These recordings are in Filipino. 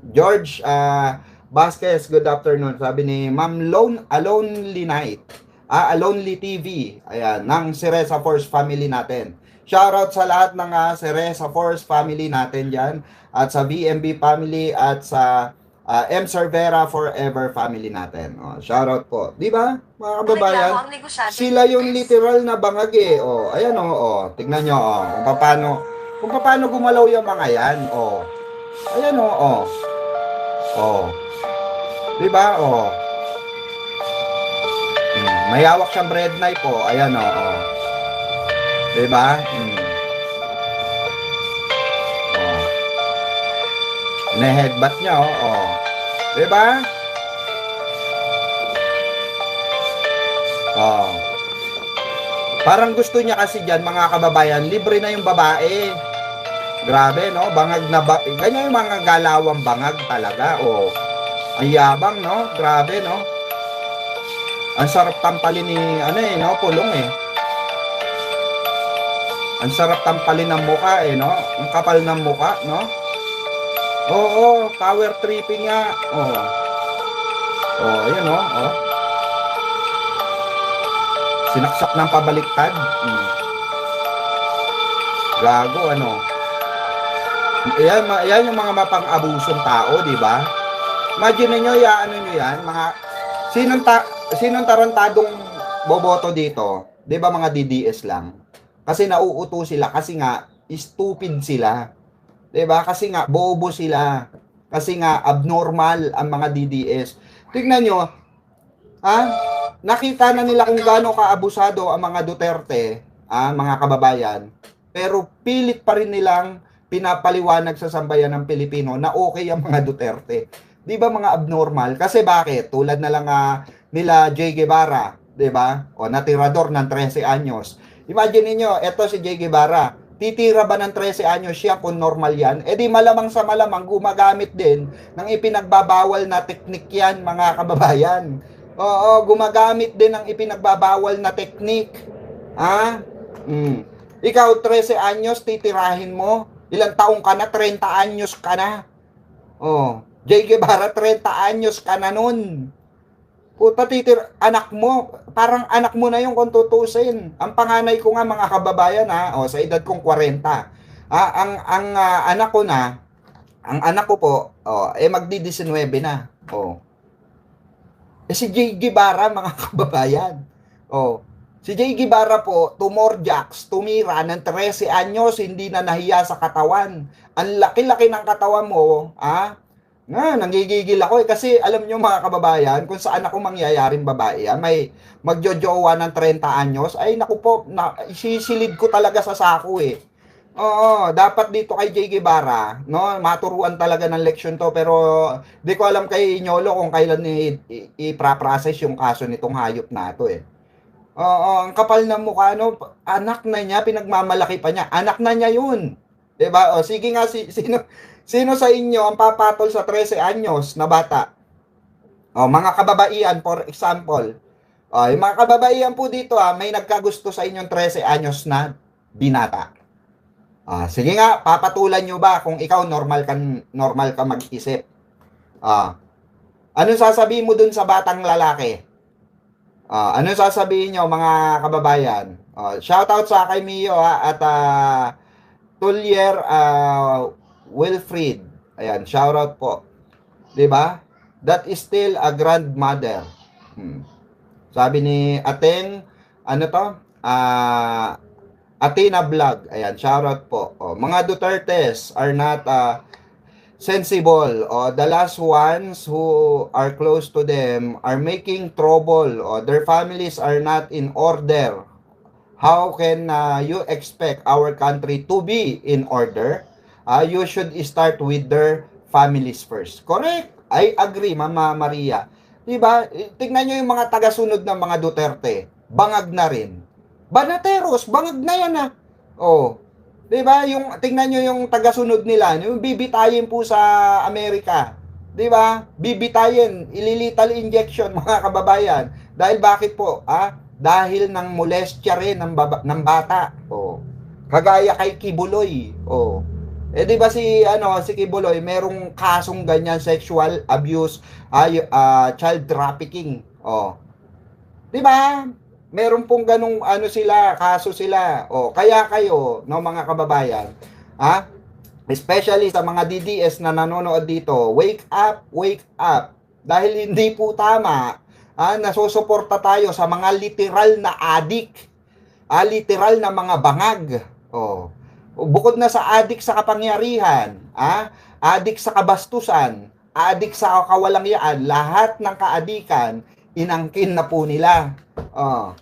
George Vasquez, good afternoon. Sabi ni Ma'am A Lonely Night. A Lonely TV. Ayan, ng Cereza Force family natin. Shoutout sa lahat ng Cereza Force family natin dyan. At sa VMB family at sa M. Cervera Forever family natin. Shoutout po. Di ba, mga kababayan? Sila yung literal na bangag eh. Ayan tignan nyo kung paano gumalaw yung mga yan. Ayan di ba? May hawak siyang bread knife Ayan di ba? Ne-headbutt niya di ba? Parang gusto niya kasi diyan, mga kababayan, libre na yung babae. Grabe, no? Bangag na ganyan yung mga galawang bangag talaga, ang yabang, no? Grabe, no? Ang sarap tampalin ni, no? Pulong, Ang sarap tampalin ng mukha, no? Ang kapal ng mukha, no? Oo, power tripping nga. Ayun, sinaksak ng pabaliktad. Gago, Yan yung mga mapang-abusong tao, di ba? Imagine niyo, nyo yan, mga sinong tarantadong boboto dito, di ba, mga DDS lang? Kasi nauuto sila, kasi nga stupid sila. Di ba? Kasi nga bobo sila. Kasi nga abnormal ang mga DDS. Tingnan nyo, nakita na nila kung gaano kaabusado ang mga Duterte, mga kababayan. Pero pilit pa rin nilang pinapaliwanag sa sambayan ng Pilipino na okay ang mga Duterte. Di ba, mga abnormal? Kasi bakit? Tulad na lang nila J. Guevara, di ba? Natirador ng 13 anyos. Imagine niyo, eto si J. Guevara, titira ba ng 13 anyos siya kung normal yan? E di malamang sa malamang gumagamit din ng ipinagbabawal na teknik yan, mga kababayan. Gumagamit din ng ipinagbabawal na teknik. Ikaw, 13 anyos, titirahin mo. Ilang taong ka na? 30 anyos ka na. J. Guevara, 30 anyos ka na nun. Puta, anak mo, parang anak mo na yung kung tutusin. Ang panganay ko nga, mga kababayan, sa edad kong 40. Ang anak ko na, ang anak ko po, magdi-19 na. Si J. Guevara, mga kababayan. Si J. Guevara po, tumira ng 13 anyos, hindi na nahiya sa katawan. Ang laki-laki ng katawan mo, nanggigigil ako kasi alam nyo, mga kababayan, kung saan ako mangyayaring babae, may magjojowa ng 30 anyos, ay naku po, isisilid ko talaga sa sako dapat dito kay J. Guevara, no, maturuan talaga ng leksyon to, pero di ko alam kay Nyolo kung kailan i-process yung kaso nitong hayop na to ang kapal ng mukha, no? Anak na niya, pinagmamalaki pa niya. Anak na niya yun. Diba? Sige nga, sino sa inyo ang papatol sa 13 anyos na bata? Mga kababaihan, for example. Yung mga kababaihan po dito, may nagkagusto sa inyong 13 anyos na binata. Sige nga, papatulan nyo ba kung ikaw normal ka mag-isip? Anong sasabihin mo dun sa batang lalaki? Ano sasabihin nyo, mga kababayan? Shoutout sa kay Mio at Tullier Wilfried. Ayan, shoutout po. 'Di ba? That is still a grandmother. Sabi ni Ateng, Athena Vlog. Ayan, shoutout po. Mga Dutertes are not sensible. The last ones who are close to them are making trouble. Their families are not in order. How can you expect our country to be in order? You should start with their families first. Correct. I agree, Mama Maria. Diba? Tingnan nyo yung mga tagasunod ng mga Duterte. Bangag na rin. Banateros, bangag na yan Diba? Tingnan nyo yung tagasunod nila, yung bibitayin po sa Amerika. Diba? Bibitayin, ililital injection, mga kababayan. Dahil bakit po? Dahil ng molestya rin ng bata. Kagaya kay Kibuloy. Eh di ba si ano si Kibuloy merong kasong ganyan sexual abuse, child trafficking. Oh. 'Di ba? Meron pong ganung ano sila, kaso sila. Oh, kaya kayo, no mga kababayan, ha? Especially sa mga DDS na nanonood dito, wake up, wake up. Dahil hindi po tama, nasusuporta tayo sa mga literal na adik, literal na mga bangag. Oh. Bukod na sa adik sa kapangyarihan, adik sa kabastusan, adik sa kawalangyaan, lahat ng kaadikan, inangkin na po nila. Oh.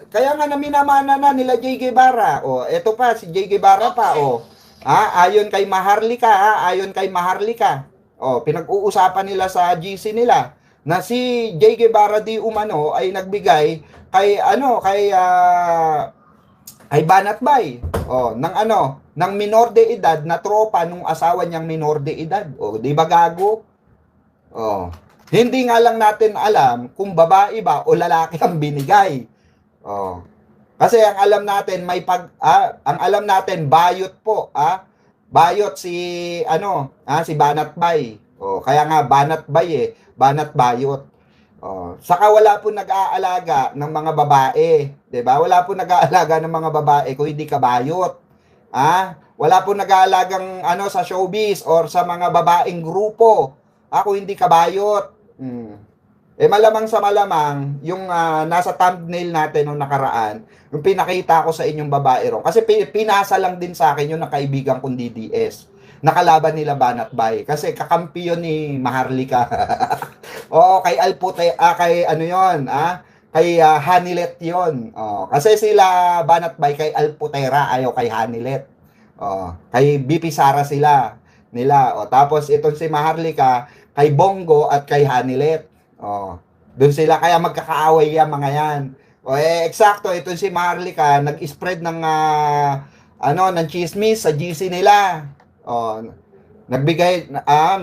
Kaya nga na minamana na nila J. Guevara. Oh, eto pa si J. Guevara pa, oh. Ayon kay Maharlika, ayon kay Maharlika. Oh, pinag-uusapan nila sa GC nila na si J. Guevara di umano ay nagbigay kay ano, kay Banatbay. Oh, ng minor de edad na tropa nung asawa niyang minor de edad. Oh, di ba gago? Oh. Hindi nga lang natin alam kung babae ba o lalaki ang binigay. Oh. Kasi ang alam natin ang alam natin bayot po, bayot si si Banatbay. Oh, kaya nga Banatbay Banat bayot. Oh, saka wala po nag-aalaga ng mga babae, 'di ba? Wala po nag-aalaga ng mga babae kung hindi ka bayot. Wala po nag-aalagang sa showbiz or sa mga babaeng grupo. Kung hindi ka bayot. Eh malamang sa malamang, yung nasa thumbnail natin nung nakaraan, yung pinakita ko sa inyong babae ron. Kasi pinasa lang din sa akin yung nakaibigan kong DDS. Nakalaban nila Banatbay. Kasi kakampi yun ni Maharlika. Oo, kay Alpute, kay ano yon, kay Hanilet yon. Kasi sila Banatbay kay Alputera, ayaw kay Hanilet. Kay BP Sara nila. Tapos itong si Maharlika, kay Bongo at kay Hanilet. Doon sila kaya magkakaaway yan mga yan. Eksakto itong si Maharlika nag-spread ng ng chismis sa GC nila. Nagbigay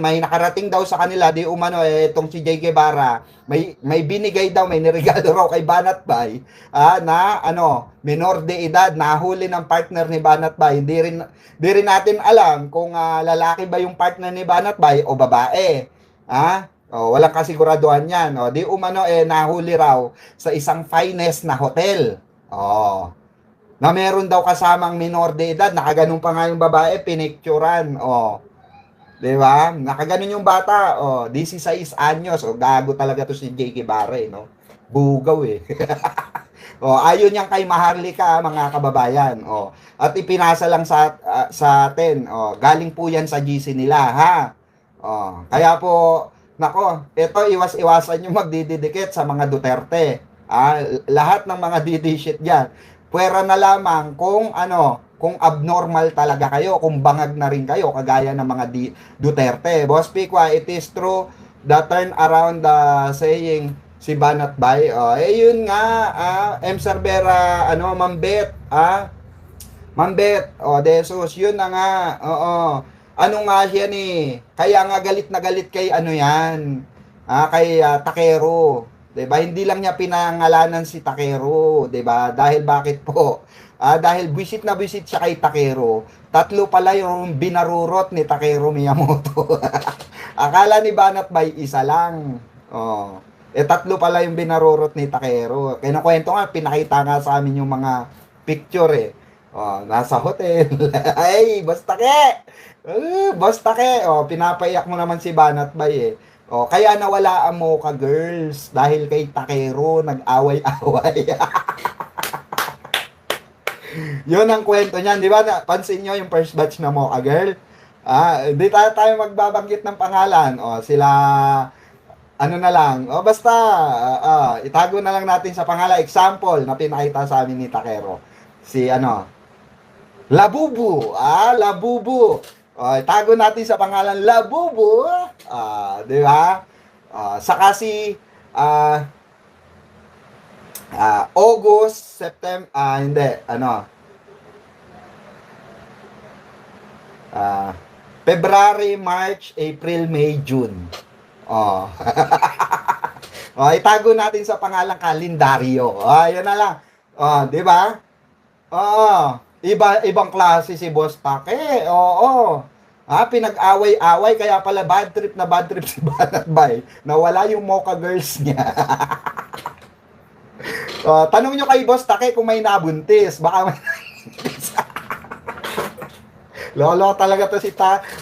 may nakarating daw sa kanila di umano itong si J. Guevara may binigay daw, may niregalo raw kay Banatbay na minor de edad, nahuli ng partner ni Banatbay. Di rin natin alam kung lalaki ba yung partner ni Banatbay o babae. Walang kasiguraduhan yan. Di umano nahuli raw sa isang finest na hotel. Na meron daw kasamang minor de edad, nakaganon pa nga yung babae, pinicturan. Di ba? Nakaganon yung bata. 16 anyos. Gago talaga to si J. Guevara, no? Bugaw ayon yan kay Maharlika, mga kababayan. At ipinasa lang sa atin. Galing po yan sa GC nila, ha? Kaya po, nako, ito iwas-iwasan yung magdididikit sa mga Duterte. Lahat ng mga didishit diyan. Pwera na lamang kung kung abnormal talaga kayo, kung bangag na rin kayo, kagaya ng mga Duterte. Boss Pikwa, it is true, the turn around the saying, si Banatbay. Yun nga, M. Cervera, Mambet, Mambet, Desus, yun na nga, ano nga siya ni, kaya nga galit na galit kay yan, kay Takero. Diba? Hindi lang niya pinangalanan si Takero, 'di ba? Dahil bakit po? Dahil buwisit na buwisit siya kay Takero. Tatlo pala yung binarurot ni Takero Miyamoto. Akala ni Banatbay isa lang. Tatlo pala yung binarurot ni Takero. Kinukwento nga, pinakita nga sa amin yung mga picture nasa hotel. Ay, basta ke! Basta ke! Pinapaiyak mo naman si Banatbay kaya nawala ang Mocha Girls dahil kay Takero nag-away-away. Yun ang kwento niyan, di ba? Pansin nyo yung first batch na Mocha Girl? Hindi tayo magbabanggit ng pangalan. Sila na lang. Basta itago na lang natin sa pangalan. Example na pinakita sa amin ni Takero. Si Labubu. Labubu. Itago natin sa pangalan Labubu. Di ba? Saka si August, September, February, March, April, May, June. Itago natin sa pangalan kalendaryo. Yan na lang. Di ba? Ibang klase si Boss Pake. Oo. Pinag-away-away kaya pala bad trip si Banat Bay. Nawala yung Mocha Girls niya. Tanong nyo kay Boss Take kung may nabuntis. Baka may lolo talaga to si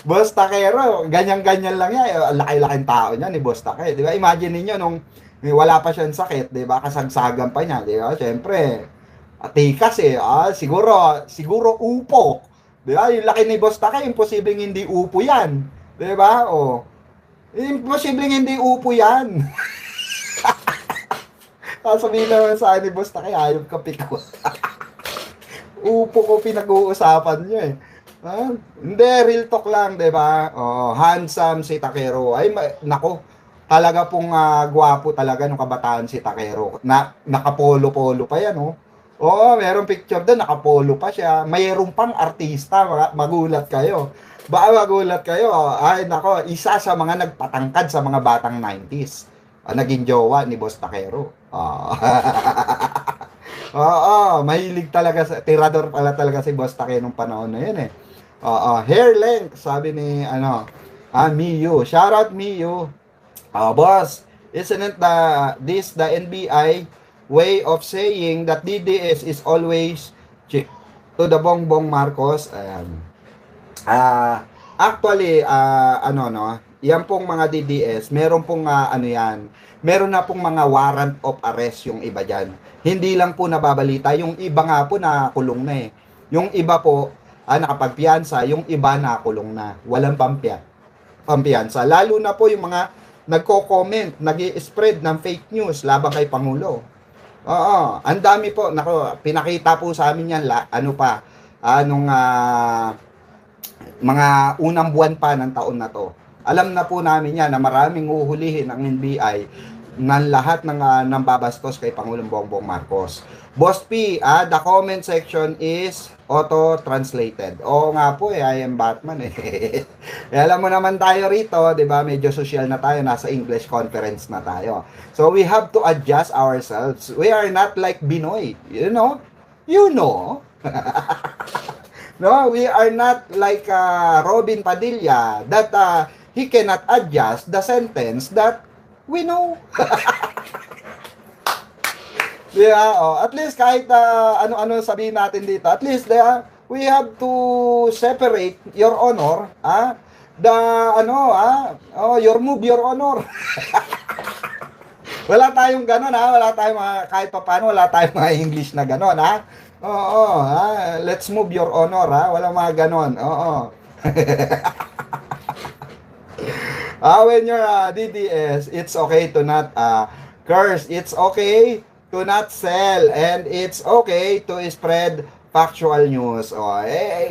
Boss Takero. Ganyan-ganyan lang yan. Laki-laking tao niya ni Boss Take. Di ba? Imagine niyo nung wala pa siyang sakit, di ba? Kasagsagan pa niya, di ba? Siyempre, tikas eh. Siguro upo. Di ba? Yung laki ni Boss Take, imposibleng hindi upo yan. Di ba? Imposibleng hindi upo yan. Sabihin naman sa ni Boss Take, hayop ka piko. Upo ko pinag-uusapan niyo eh. Hindi, real talk lang, di ba? Handsome si Takero. Ay, nako, talaga pong gwapo talaga nung kabataan si Takero. Nakapolo-polo pa yan, oh. Merong picture doon, nakapolo pa siya. Mayroon pang artista, magulat kayo. Baka magulat kayo. Ay, nako, isa sa mga nagpatangkad sa mga batang 90s. Naging jowa ni Boss Takero. Mahilig talaga tirador pala talaga si Boss Take nung panahon na yun eh. Hair length, sabi ni Miyu. Shout out Miyu. Boss, isn't this the NBI way of saying that DDS is always chick to the Bongbong Marcos? Ayan. Actually, yan pong mga DDS, meron pong yan, meron na pong mga warrant of arrest yung iba dyan. Hindi lang po nababalita, yung iba nga po nakakulong na eh. Yung iba po, nakapagpiyansa, yung iba nakakulong na. Walang pampiyansa. Lalo na po yung mga nagko-comment, nag-i-spread ng fake news laban kay Pangulo. Ang dami po, pinakita po sa amin yan, nung mga unang buwan pa ng taon na to. Alam na po namin yan na maraming uhulihin ng NBI ng lahat ng babastos kay Pangulong Bongbong Marcos. Boss P, the comment section is auto-translated. Oo nga po I am Batman eh. Alam mo naman tayo rito, 'di ba? Medyo social na tayo, nasa English conference na tayo. So we have to adjust ourselves. We are not like Binoy, you know? No, we are not like Robin Padilla that he cannot adjust the sentence that we know. At least kahit ano-ano sabihin natin dito, at least we have to separate your honor, your move, your honor. Wala tayong ganon, wala tayong kahit paano wala tayong mga English na ganon, let's move your honor, wala mga ganon. When you're DDS, it's okay to not curse. It's okay to not sell. And it's okay to spread factual news.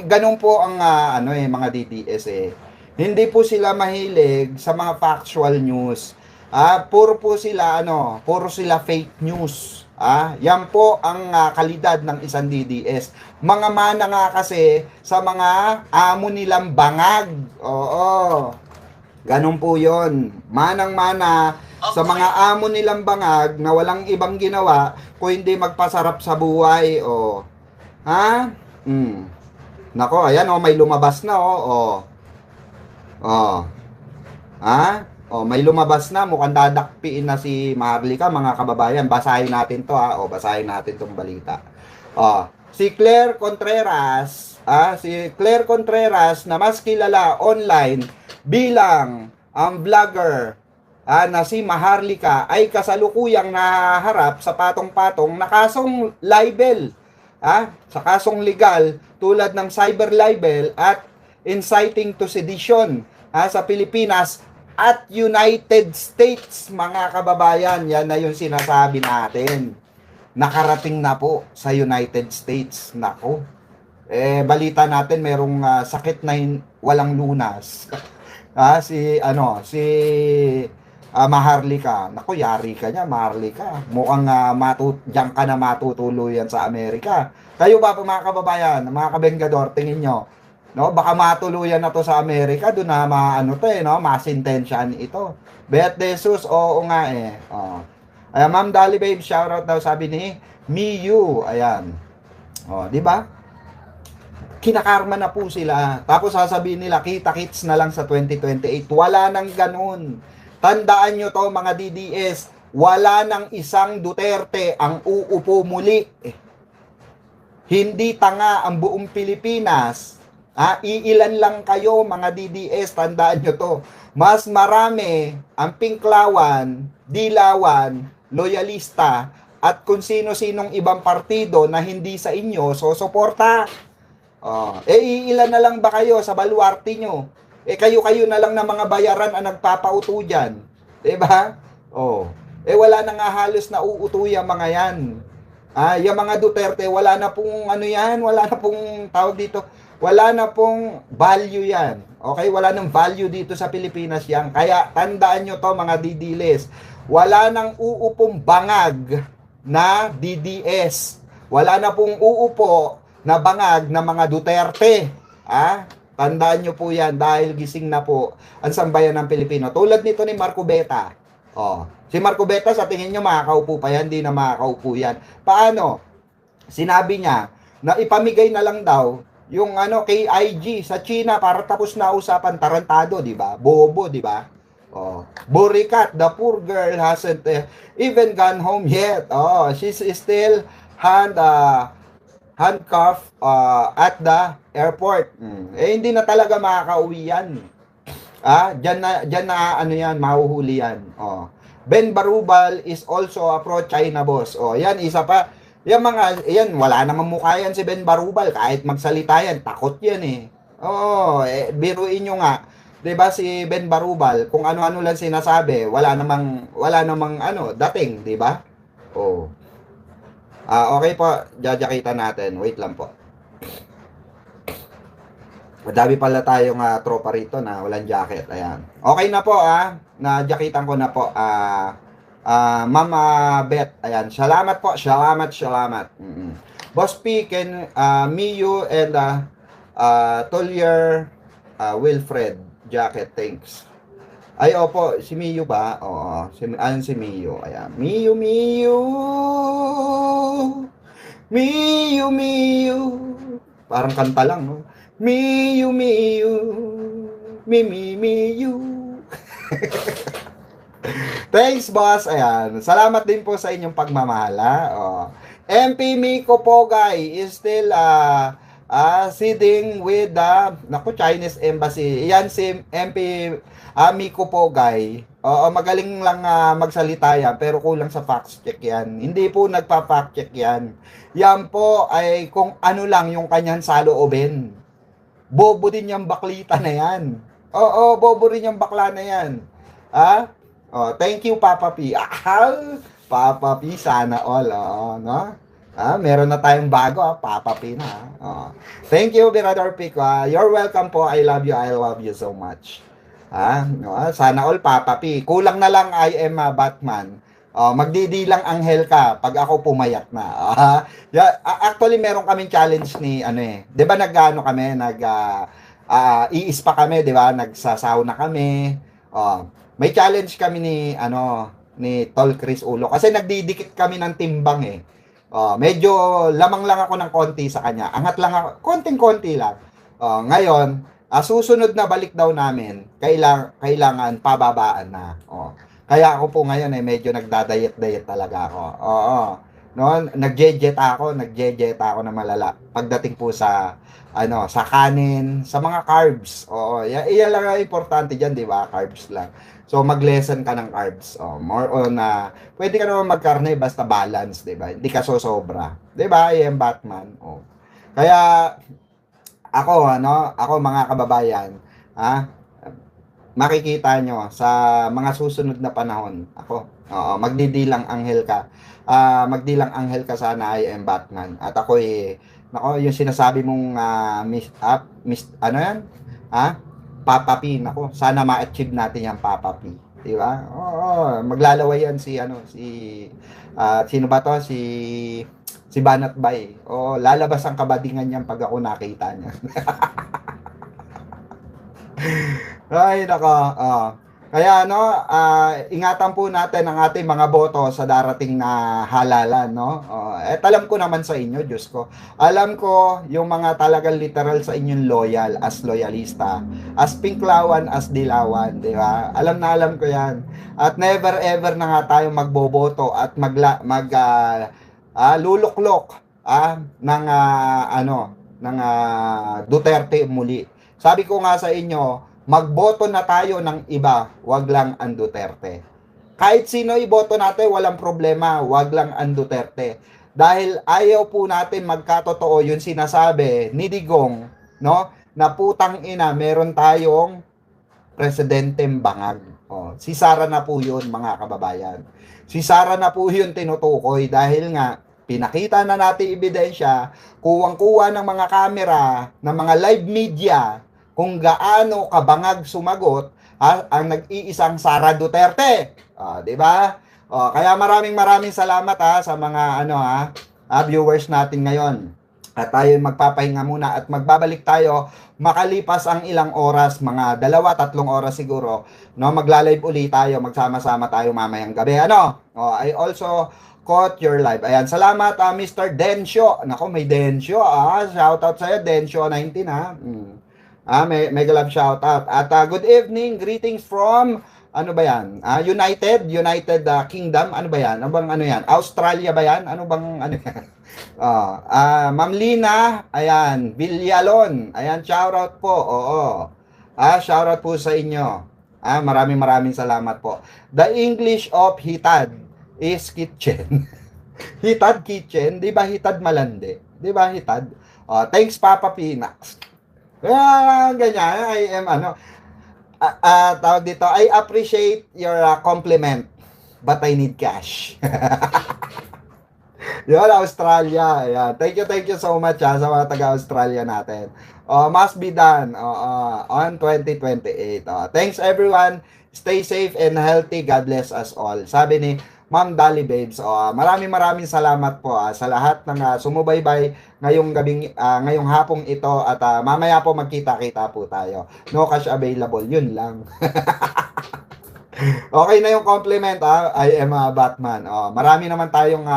Ganun po ang mga DDS eh. Hindi po sila mahilig sa mga factual news. Puro sila fake news. Yan po ang kalidad ng isang DDS. Mga mana nga kasi sa mga amo nilang bangag. Ganun po yon. Manang-mana sa mga amo nilang bangag na walang ibang ginawa kung hindi magpasarap sa buhay. Nako, ayan may lumabas na may lumabas na, mukhang dadakpiin na si Maharlika, mga kababayan. Basahin natin to basahin natin tong balita. Si Claire Contreras na mas kilala online bilang ang vlogger na si Maharlika ay kasalukuyang nahaharap sa patong-patong na kasong libel, sa kasong legal tulad ng cyber libel at inciting to sedition sa Pilipinas at United States, mga kababayan. Yan na yung sinasabi natin. Nakarating na po sa United States. Nako. Balita natin merong sakit na walang lunas. Si Maharlika. Nako, yari ka niya, Maharlika. Mukhang diyan ka na matutuluyan sa Amerika. Kayo ba mga kababayan, mga kabengador, tingin nyo, baka matuluyan na to sa Amerika, doon na masintensyahan ito. Bet Jesus, oo nga eh. Ayan, Ma'am Dolly Babe, shoutout daw, sabi ni Miyu. Ayan. Di ba? kinakarma na po sila. Tapos sasabihin nila, kita-kits na lang sa 2028. Wala nang ganun. Tandaan nyo to mga DDS, wala nang isang Duterte ang uupo muli. Hindi tanga ang buong Pilipinas. Iilan lang kayo mga DDS, tandaan nyo to. Mas marami ang Pinklawan, Dilawan, Loyalista, at kung sino-sinong ibang partido na hindi sa inyo, so suporta. Iilan na lang ba kayo sa baluarte nyo? Kayo-kayo na lang na mga bayaran ang nagpapauto dyan. Diba? Wala na nga halos na uuto yung mga yan. Yung mga Duterte, wala na pong ano yan, wala na pong tawag dito, wala na pong value yan. Okay? Wala nang value dito sa Pilipinas yan. Kaya tandaan nyo to mga didiles. Wala nang uupong bangag na DDS. Wala na pong uupo na bangag na mga Duterte. Tandaan nyo po yan dahil gising na po ang sambayan ng Pilipino. Tulad nito ni Marco Beta. Si Marco Beta, sa tingin nyo makakaupo pa yan? Hindi na makakaupo yan. Paano? Sinabi niya na ipamigay na lang daw yung KIG sa China para tapos na usapan. Tarantado, di ba? Bobo, di ba? Burikat, the poor girl hasn't even gone home yet. She's still handcuffed at the airport. Hindi na talaga makakauwi yan. Diyan na yan, mahuhuli yan. Ben Barubal is also a pro-China boss. Yan, isa pa. Yan, wala namang mukha yan si Ben Barubal. Kahit magsalita yan, takot yan biruin nyo nga. 'Di ba si Ben Barubal, kung ano-ano lang sinasabi, wala namang dating, 'di ba? Okay po, jajakita natin. Wait lang po. Madami pala tayong tropa rito na walang jacket. Ayan. Okay na po na-jacketan ko na po. Mama Bet. Ayan. Salamat po. Salamat. Boss P, Miyu and Tolier Wilfred jacket, thanks. Ay, opo, si Miyu ba? Oo, si Miyu. Ayan. Miyu. Parang kanta lang, no? Miyu. Miyu. Thanks, boss. Ayan. Salamat din po sa inyong pagmamahal, MP Miko Pogay is still sitting with the Chinese embassy. Yan si MP Miko Pogay. Magaling lang magsalita yan, pero kulang sa fact check yan. Hindi po nagpa-fact check yan. Yan po ay kung ano lang yung kanyang saloobin. Bobo din yung baklita na yan. Bobo rin yung bakla na yan. Thank you, Papa P. Papa P, sana all. No? Meron na tayong bago, Papa P na. Thank you, Brother Pico. You're welcome po. I love you so much. Sana all, Papa P. Kulang na lang I am Batman. Magdidilang anghel ka pag ako pumayat na. Actually, meron kaming challenge ni, 'di ba iispa kami, 'di ba? Nagsasauna kami. May challenge kami ni Tol Chris Ulo. Kasi nagdidikit kami ng timbang medyo lamang lang ako ng konti sa kanya. Angat lang ako, konting-konti lang. Ngayon, susunod na balik daw namin, kailangan pababaan na. Kaya ako po ngayon medyo nagdadayet-dayet talaga ako. Nagjejet ako na malala. Pagdating po sa sa kanin, sa mga carbs. Iyan lang ang importante diyan, 'di ba? Carbs lang. So mag-lessen ka ng carbs. More on pwede ka naman magkarne basta balance, 'di ba? Hindi ka sosobra. 'Di ba? I am Batman. Kaya ako mga kababayan, makikita nyo sa mga susunod na panahon. Magdidilang anghel ka. Magdilang anghel ka sana, I am Batman. At ako yung sinasabi mong Papa P, sana ma-achieve natin yung Papa P. Di ba? Maglalaway yan sino ba to? Si Banat Bay. Lalabas ang kabadingan niyan pag ako nakita niya. Ay, nako. Kaya ingatan po natin ang ating mga boto sa darating na halalan, no? Alam ko naman sa inyo, Diyos ko. Alam ko yung mga talagang literal sa inyong loyal as loyalista, as pinklawan, as dilawan, di ba? Alam ko 'yan. At never ever na nga tayo magboboto at luluklok ng Duterte muli. Sabi ko nga sa inyo, magboto na tayo ng iba, wag lang ang Duterte. Kahit sino iboto natin, walang problema, wag lang ang Duterte. Dahil ayaw po natin magkatotoo yung sinasabi ni Digong, no? Na putang ina, meron tayong presidenteng bangag. Si Sara na po yun, mga kababayan. Si Sara na po yun tinutukoy dahil nga, pinakita na natin ebidensya, kuwang-kuwa ng mga kamera, ng mga live media, kung gaano kabangag sumagot ang nag-iisang Sara Duterte. Di ba? Kaya maraming salamat sa mga viewers natin ngayon. At tayo magpapahinga muna at magbabalik tayo makalipas ang ilang oras, mga 2-3 oras siguro, no, magla-live uli tayo, magsama-sama tayo mamayang gabi. I also caught your live. Ayan, salamat Mr. Densyo. Nako, may Densyo. Shoutout sa'yo, Densyo 19 mega love shoutout. At good evening, greetings from United Kingdom. Ano ba yan? Australia ba yan? Yan? Ma'am Lina, ayan, Villalon. Ayan, shoutout po. Oo. Shoutout po sa inyo. Maraming salamat po. The English of Hitad is kitchen. Hitad kitchen, 'di ba? Hitad malandi. 'Di ba Hitad? Thanks Papa Pinax. Ganyan, I am tawag dito, I appreciate your compliment, but I need cash. Yun, Australia. Ayan. Thank you so much sa mga taga-Australia natin. Must be done on 2028. Thanks everyone. Stay safe and healthy. God bless us all. Sabi ni Ma'am Dali Babes. Maraming salamat po sa lahat ng sumubaybay ngayong hapong ito at mamaya po magkita-kita po tayo. No cash available, yun lang. Okay na yung compliment I am a Batman. Marami naman tayong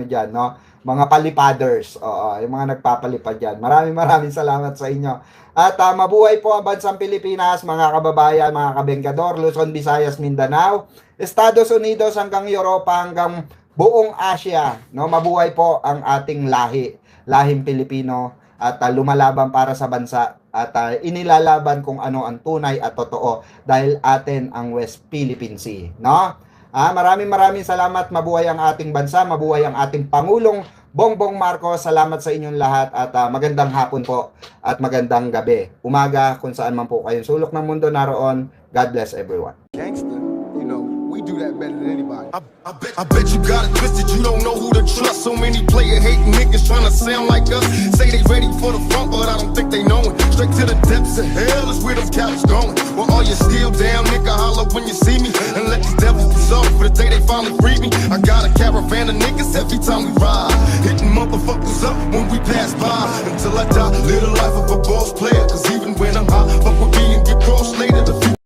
diyan, no? Mga palipaders. Yung mga nagpapalipad diyan. Maraming salamat sa inyo. At mabuhay po ang bansang Pilipinas, mga kababayan, mga kabengkador, Luzon, Visayas, Mindanao, Estados Unidos hanggang Europa, hanggang buong Asia, no? Mabuhay po ang ating lahing Pilipino at lumalaban para sa bansa at inilalaban kung ano ang tunay at totoo dahil atin ang West Philippine Sea, no? Maraming salamat. Mabuhay ang ating bansa, mabuhay ang ating Pangulong Bongbong Marcos. Salamat sa inyong lahat at magandang hapon po at magandang gabi. Umaga kung saan man po kayong sulok ng mundo naroon. God bless everyone. Gangster, you know, we do that better than anybody. I bet you got it twisted, you don't know who to trust. So many player hating niggas trying to sound like us. Say they ready for the front, but I don't think they know it. Straight to the depths of hell is where them cowards going. Well, all you still down, nigga, holler when you see me. And let these devils be sorry for the day they finally free me. I got a caravan of niggas every time we ride, hitting motherfuckers up when we pass by. Until I die, live the life of a boss player. Cause even when I'm high,